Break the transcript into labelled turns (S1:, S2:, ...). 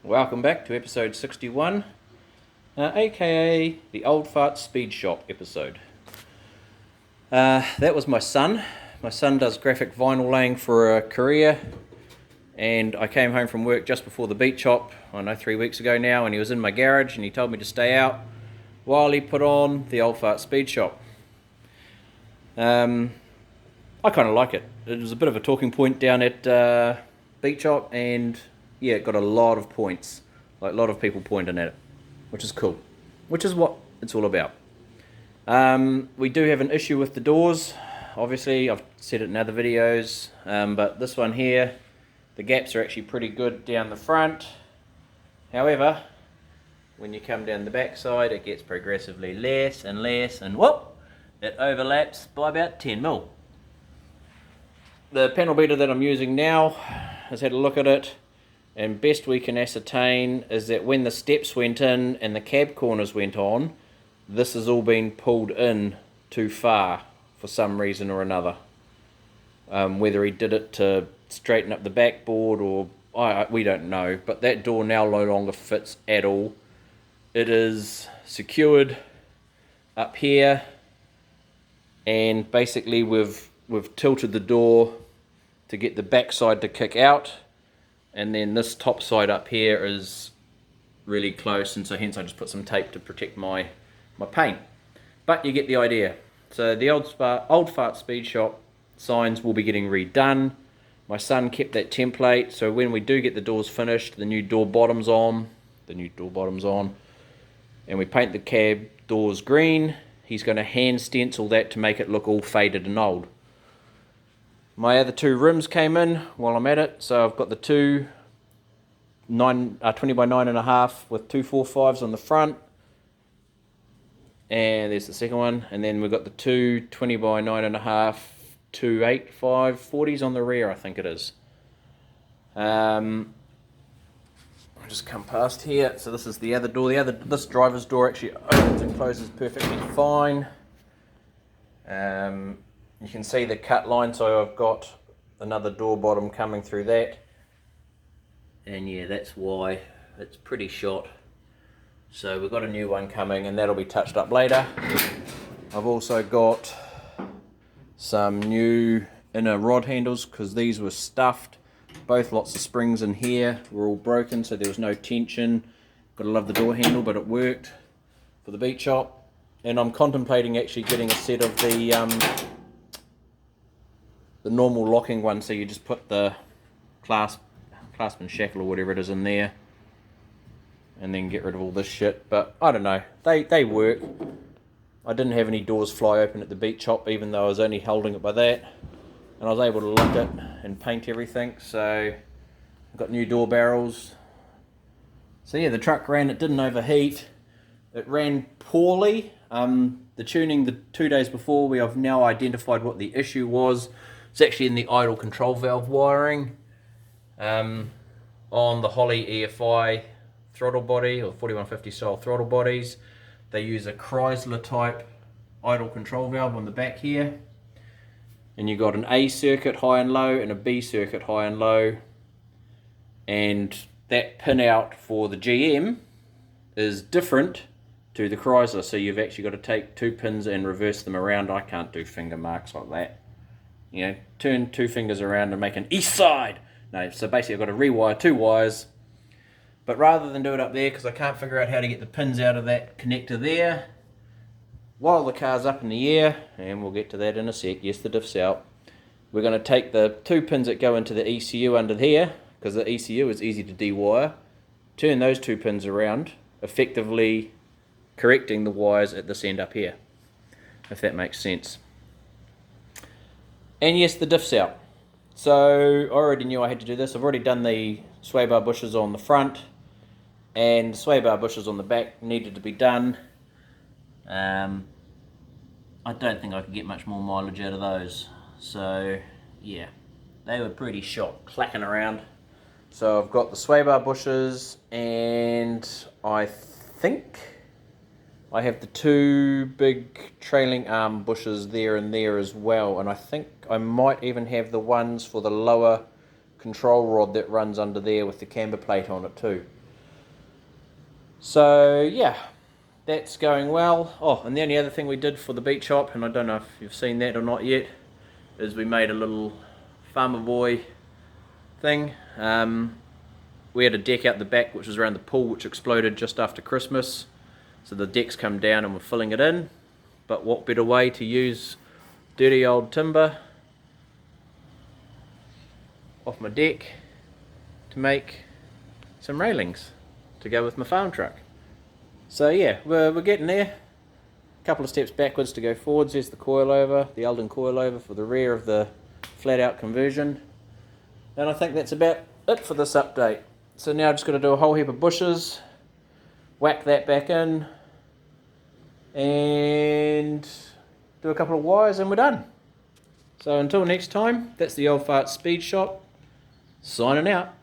S1: Welcome back to episode 61, aka the Old Fart Speed Shop episode. That was my son. My son does graphic vinyl laying for a career, and I came home from work just before the beat shop, 3 weeks ago now, and he was in my garage and he told me to stay out while he put on the Old Fart Speed Shop. I kind of like it. It was a bit of a talking point down at beat shop, and yeah, it got a lot of points. Like a lot of people pointing at it, which is cool. Which is what it's all about. We do have an issue with the doors. Obviously, I've said it in other videos, but this one here, the gaps are actually pretty good down the front. However, when you come down the back side, it gets progressively less and less, and whoop, it overlaps by about 10 mil. The panel beater that I'm using now has had a look at it, and best we can ascertain is that when the steps went in and the cab corners went on, this has all been pulled in too far for some reason or another. Whether he did it to straighten up the backboard or we don't know, but that door now no longer fits at all. It is secured up here, and basically we've tilted the door to get the back side to kick out, and then this top side up here is really close, and so hence I just put some tape to protect my paint. But you get the idea. So the old fart speed shop signs will be getting redone. My son kept that template, so when we do get the doors finished, the new door bottoms on, and we paint the cab doors green, he's going to hand stencil that to make it look all faded and old. My other two rims came in while I'm at it, so I've got the two 20 by 9.5 with 245s on the front, and there's the second one, and then we've got the two 20 by 9.5 285 40s on the rear, I think it is. I'll just come past here. So this is the other door. This driver's door actually opens and closes perfectly fine. You can see the cut line, so I've got another door bottom coming through that. And yeah, that's why it's pretty short. So we've got a new one coming, and that'll be touched up later. I've also got some new inner rod handles, because these were stuffed. Both lots of springs in here were all broken, so there was no tension. Gotta love the door handle, but it worked for the beat shop. And I'm contemplating actually getting a set of the normal locking one, so you just put the clasp and shackle or whatever it is in there, and then get rid of all this shit. But I don't know, they work. I didn't have any doors fly open at the beat shop, even though I was only holding it by that, and I was able to lock it and paint everything. So I've got new door barrels. So yeah, the truck ran, it didn't overheat. It ran poorly. The tuning the 2 days before, we have now identified what the issue was. It's actually in the idle control valve wiring on the Holley IAC throttle body, or 4150 style throttle bodies. They use a Chrysler type idle control valve on the back here, and you've got an A circuit high and low and a B circuit high and low, and that pin out for the GM is different to the Chrysler, so you've actually got to take two pins and reverse them around. I can't do finger marks like that. You know, turn two fingers around and make an east side. No, so basically I've got to rewire two wires. But rather than do it up there, because I can't figure out how to get the pins out of that connector there, while the car's up in the air, and we'll get to that in a sec, yes, the diff's out, we're going to take the two pins that go into the ECU under here, because the ECU is easy to dewire, turn those two pins around, effectively correcting the wires at this end up here, if that makes sense. And yes, the diff's out. So I already knew I had to do this. I've already done the sway bar bushes on the front, and the sway bar bushes on the back needed to be done. I don't think I could get much more mileage out of those. So yeah, they were pretty shot, clacking around. So I've got the sway bar bushes, and I think I have the two big trailing arm bushes there and there as well, and I think I might even have the ones for the lower control rod that runs under there with the camber plate on it too. So yeah, that's going well. Oh, and the only other thing we did for the beach hop, and I don't know if you've seen that or not yet, is we made a little farmer boy thing. We had a deck out the back which was around the pool, which exploded just after Christmas. So the deck's come down and we're filling it in. But what better way to use dirty old timber off my deck to make some railings to go with my farm truck. So yeah, we're getting there. A couple of steps backwards to go forwards. There's the coilover, the Eldon coilover for the rear of the flat out conversion. And I think that's about it for this update. So now I'm just going to do a whole heap of bushes, whack that back in, and do a couple of wires and we're done. So until next time, that's the Old Fart Speed Shop, signing out.